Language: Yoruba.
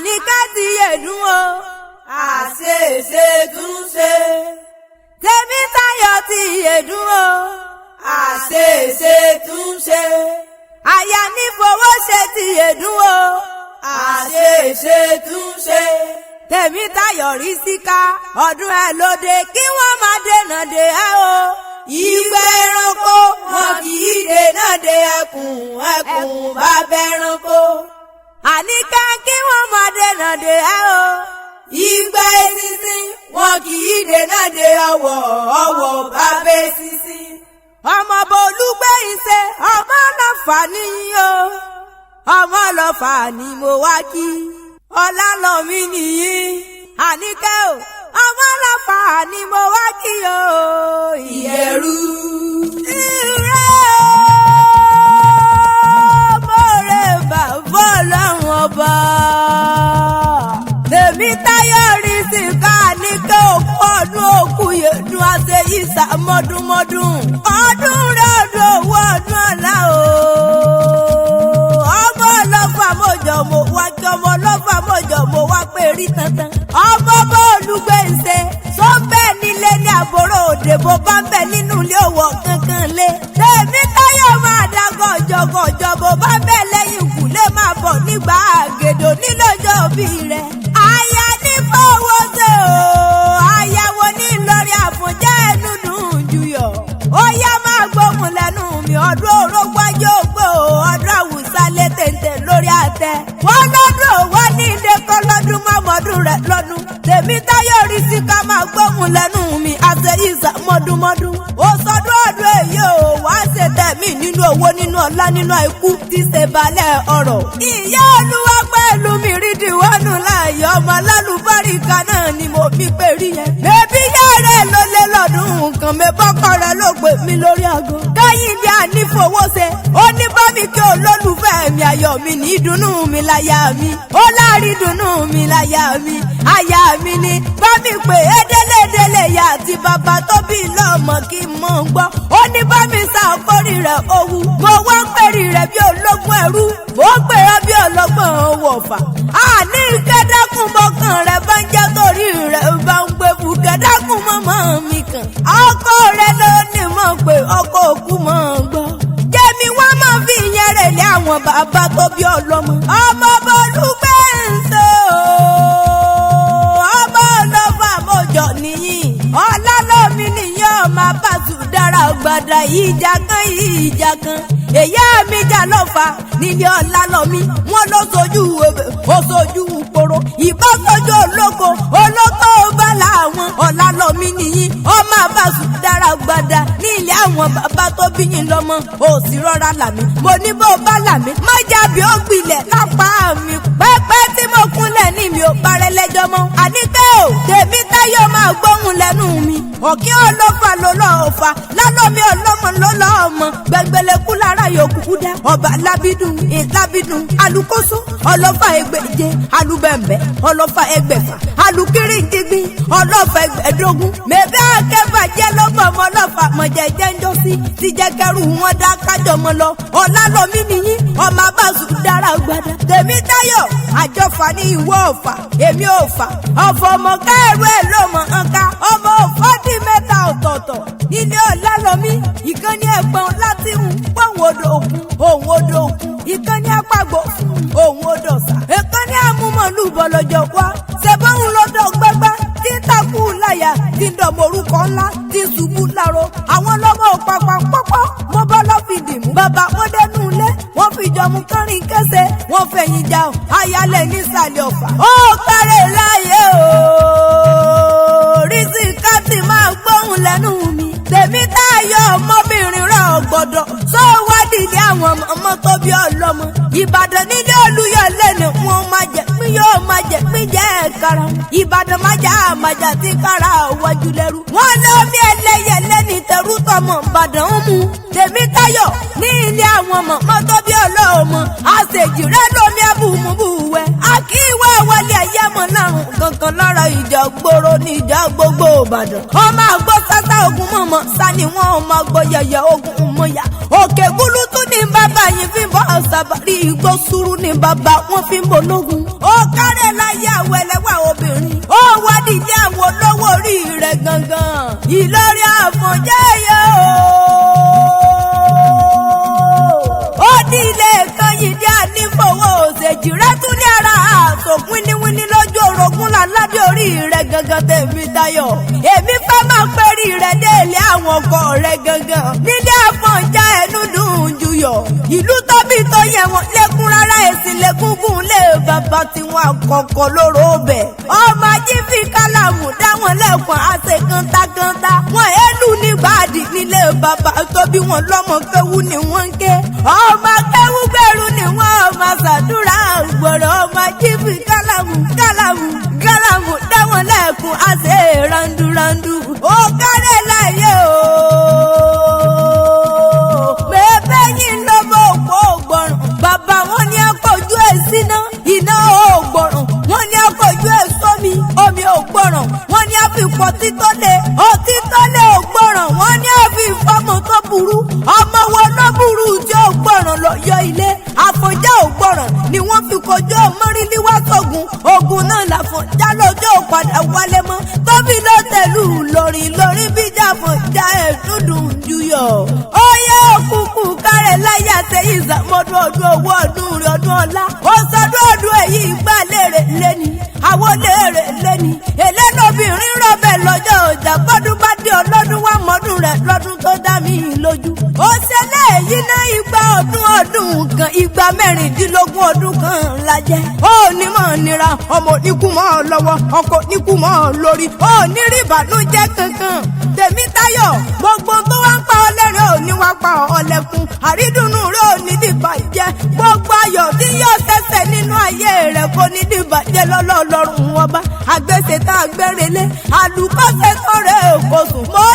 àníká ti yèdún o àṣeṣe tún ṣe. Tèmítáyọ̀ ti yèdún o àṣeṣe tún ṣe. àyà ní fowó ṣe ti yèdún o àṣeṣe tún ṣe. Tèmítáyọ̀ rí síká ọdún ẹ̀ lóde kí wọ́n má dènà dé ẹ́ o. Ìgbẹ́ ẹranko wọn kì í dènà dé ẹkùn bàbá ẹranko. Àníká kí wọ́n má dènà dé ẹ́ o. Ìgbẹ́ eṣinṣin wọn kì í dènà dé ọwọ́ bàbá eṣinṣin. Ọmọ bolúgbé ìṣe ọmọ ọlọ́fà níyìn o. Ọmọ ọlọ́fà ni mo wá kí. Ọlálọ́mí nìyí. Àníkẹ́ o ọmọ ọlọ́fà ni mo wá kí o. Ìyẹ̀rú. Ire mo rè bàbá ọlọ́run ọba. Tèmítáyọ̀ rí sí ká Àníkẹ́ òkú ọdún òkú yèdún àṣẹ ìsà mọ́dúnmọ́dún. Ọdún rẹ̀ ọdún owó ọdún ọ̀la o. Ọmọ ọlọ́fà mọ̀jọ̀ mo wá kí ọmọ ọlọ́fà mọ̀jọ̀ mo wá pé rí tantan. Ọmọ bọ́ọ̀lùgbé ìṣe tó ń bẹ nílé ní àbúrò òde bó bá ń bẹ nínú ilé òwò kankan lé. Tèmítáyọ̀ máa dá gọ̀jọ̀gọ̀jọ̀ bó bá ń bẹ lẹ́yìn ìkùlé máa bọ̀ nígbà àgèdò nílọ́jọ́ òbí rẹ̀. Aya ní fowó ṣe o, àyàwó ní Ìlọrin àfọ̀njá ẹnu dùn jùyọ̀. Ó yá máa gbóhùn lẹ́nu mi ọdún orógbó ajé ògbó ọdún àwùsá lé téńté lórí àtẹ. Wọ́n lọ́dún wọ́n ní ìdẹ́kọ́ lọ́dún mọ́mọ́dún rẹ̀ lọ́dún. Tèmítáyọ̀ rí sí ká máa gbóhùn lẹ́nu mi àṣẹ ìsà mọ́dúnmọ́dún. Ó sọdún ọdún èyí ò wá ṣe tẹ̀mí nínú owó nínú ọlá nínú àìkú tí ṣe balẹ̀ ọ̀rọ̀. Ìyá Olúwa pẹ̀lú mi rí dìwọ́nù láàyè ọmọ lálùbáríkà náà ni mo fi pè rí yẹn. Bébí yá rẹ̀ ló lé lọ́dún nǹkan mi bọ́kọ̀ rẹ̀ ló pè mí lórí aago. Kẹ́yìndé ànífowó ṣe ó ní bá mi kí olólùfẹ́ mi ayọ̀ mi ní ìdùnnú mi láyà mi. Ó láàrí ìdùnnú mi láyà mi. Àyà mi ni bá mi pè é délédélé ya àti bàbá tó bí lọ́mọ kí n mọ̀ ń gbọ́. Ó ní bá mi sa àkórí rẹ̀ owú. Mo wá ń pèrè rẹ̀ bí ológun ẹrú. Mo ń pèrè bí ọlọ́gbọ̀n wọ̀fà. Àní kẹ́dákùn bọ́kàn rẹ̀ bá ń jẹ́ torí rẹ̀ bá ń gbé fún kẹ́dákùn mọ́mọ́ mi kàn. Ọkọ rẹ̀ ló ní mọ̀ pé ọkọ òkú mọ̀ ń gbọ́. Jẹ́mi wá máa fi ìyẹn rẹ̀ lé àwọn bàbá tó bí ọlọ́mọ. Ọmọ bolúgbé ń ṣe o. Ọmọ ọlọ́fà mọ̀jọ̀ nìyí. Ọlálọ́mí nìyí ọmọ abàtú dára gbàdá ìjà kan. Èyá mi jà lọ́fà nílé Ọlálọ́mí. Wọ́n ló sojú ebè ó sojú koro. Ìbá sojú olóko bá làwọn. Ọlálọ́mí nìyí ọmọ abàtú dára gbàdá nílé àwọn bàbá tó bí yín lọ́mọ. Ó sì rọra làmí. Mo ní bó bá làmí má jábí ó gbilẹ̀ lápá mi. Pẹ́pẹ́ tí mo kúnlẹ̀ ní mi ò parẹ́ lẹ́jọ́ mọ́. Àníkẹ́ o Tèmítáyọ̀ máa gbóhùn lẹ́nu mi. Ọ̀kí ọlọ́fà ló lọ́ọ́ fà lálọ́mí ọlọ́mọ ló lọ́ọ́ mọ. Gbẹ̀ngbẹ̀lẹ̀kú lára yòókù dá. Ọba lábídùn ìlábídùn alukoso ọlọ́fà ẹgbẹ̀je alubẹ̀m̀bẹ̀ ọlọ́fà ẹgbẹ̀fà alukirindígbìn ọlọ́fà ẹgbẹ̀dógún. Mẹ̀bẹ́ akẹ́fà jẹ́ lọ́gbọ̀n ọmọ ọlọ́fà mọ̀jẹ̀jẹ̀ ń jọ sí. Ti jẹ́ kẹrù wọn dá kájọ mọ́ lọ. Ọlálọ́mí nìyí ọmọ abáṣu dára gbada. Tèmítáyọ̀ àjọfà ní ìwọ ọ̀fà èmi ò fà. Ọ̀fọ̀ ọmọ kẹ́rù ẹ̀ ló mọ̀ ọ́nká. Ọmọ òfòdì mẹ́ta ọ̀tọ̀ọ̀tọ̀. Ilé Ọlálọ́mí ìkànnì ẹ̀gbọ́n láti hùn pọ̀hùn odò òkun òun odò òkun. Ìkànnì apàgbò òun odò ọ̀sà. Ìkànnì amúmọ̀lú bọ̀lọ̀jọ̀ wá. Ṣèbọ̀hún lọ́dọ̀ gbẹ́gbẹ́ tí takú láyà tí ń dọ̀mọ̀ orúkọ ńlá tí ṣubú láró. Àwọn ọlọ́mọ òpapà pọ́pọ́ mo bọ́ lọ́ fi dìmú. Bàbá wọn dẹnu ilé wọ́n fi jọmú kánrin kẹsẹ̀ wọ́n fẹ̀yìn jà ọ́ ayálẹ̀ nísàlẹ̀ ọ̀fà. Ó kárẹ̀ láyé o rísí káàtì máa gbóhùn lẹ́nu mi. Tèmítáyọ̀ ọmọbìnrin rẹ̀ ọ̀gbọ̀dọ̀ sọ wádìí ní àwọn ọmọ tó bí ọlọ́mọ. Ìbàdàn nílé Olúyọ̀lé ni wọ́n máa jẹ pín yóò máa jẹ pín jẹ́ ẹ̀kára. Ìbàdàn májà tí kára wájú lẹ́rú. Wọ́n lómi ẹlẹ́yẹ lẹ́ni tẹ̀rú tọmọ Ìbàdàn ń mu. Tèmítáyọ̀ ní ilé àwọn ọmọ tó bí ọlọ́mọ. Àṣejì rẹ̀ lómi ẹ̀bùmùbùwẹ̀. Àkíwẹ́ wọlé ẹ̀yẹ́ mọ̀ lárùn kankan lára ìjà gbòòrò ní ìjà gbogbo Ìbàdàn. Ọmọ àgbọ̀ sátá ogun mọ̀mọ́ sani wọn ọmọ àgbọ̀ yẹ̀yẹ̀ ogun mọ̀yà. Òkè gúlútú ní bàbá yìí fi bọ́ ọ̀sàbàrí igbó sùúrù ní bàbá wọn fi ń bológun. Ó kárẹ̀ rẹ̀ gangan Ìlọrin Àfọ̀njá yẹ ó ní ilé kan yìí ní ànífowó òṣèjì rẹ tún ní ara àtò wíníwíní lójú orogún láládé orí rẹ gangan tèmi Táyọ̀ èmi fẹ́ máa pẹ́rí rẹ délé àwọn ọkọ rẹ gangan nílé Àfọ̀njá ẹnu dùn jùyọ̀ ìlú tóbi tó yẹ wọn lẹ́kún rárá èsì lẹ́kúngún lé bàbá tiwọn àkọ́kọ́ lóró bẹ̀ ọmọ ají fi kálámù dáwọn lẹ́kùn àṣẹ kántákántá wọn èlù nígbàdí nílé bàbá tóbi wọn lọ́mọ kéwú ni wọ́n ń ké ọmọ kéwú gbẹ̀rù ni wọ́n ọmọ ṣàdúrà gbọ̀rọ̀ ọmọ ají fi kálámù dáwọn lẹ́kùn àṣẹ randurandu ó kárẹ̀ láyé o bẹ́ẹ̀ yín lọ́mọ òpó ògbọ̀rùn bàbá wọn ní akọ̀jú ẹ̀ síná iná ògbọ̀rùn wọn ní akọ̀jú ẹ̀ sómi omi ògbọ̀rùn wọn ní àfipọ̀ títọ́lẹ̀ òtítọ́lẹ̀ ògbọ̀rùn wọn ní àfipọ̀mọ̀ tó burú ọmọ wọn ló burú tí ògbọ̀rùn lọ yọ ilé Àfọ̀njá ògbọ̀rùn ni wọ́n fi kojú ọmọrìnlíwá sógun ogun náà l'Àfọ̀njá lọ́jọ́ padà wálé mọ́ tóbi ló tẹ̀lú lórí bíjà Àfọ̀njá ẹ̀ dúdùn jùyọ̀ ó yẹ òkùnkùn kárẹ̀ láyà tẹ̀yìn ìsàmọ́dún ọdún owó ọdún rẹ̀ ọdún ọlá ó sọdún ọdún èyí ìgbà lérè lẹ́ni àwọn lérè lẹ́ni ẹlẹ́nobìnrin rọ̀bẹ̀ lọ́jọ́ ọjà bọ́dún bá dé ọlọ́dún wá mọ́dún rẹ̀ lọ́dún tó dá mi lójú ó ṣẹlẹ̀ èyí náà igba ọdún kan igba mẹ́rìndínlógún ọdún kan lájẹ́ ó ní mọ̀ nira ọmọ oníkú mọ́ ọ lọ́wọ́ ọkọ̀ oníkú mọ́ ọ lórí ó ní rí ìbànújẹ́ kankan tèmi Táyọ̀ gbogbo tó wá ń pa ọ lẹ́rìn ò ní wá pa ọ lẹ́kún àrídùnnú rẹ ò ní dìbàjẹ́ gbogbo ayọ̀ tí yóò ṣẹ̀ṣẹ̀ nínú ayé rẹ̀ kò ní dìbàjẹ́ lọ́lọ́run ọba àgbèsè tá a gbẹ́rẹ́lé àlùkọ́sẹ̀ sọ̀rọ̀ èkó sùn mọ́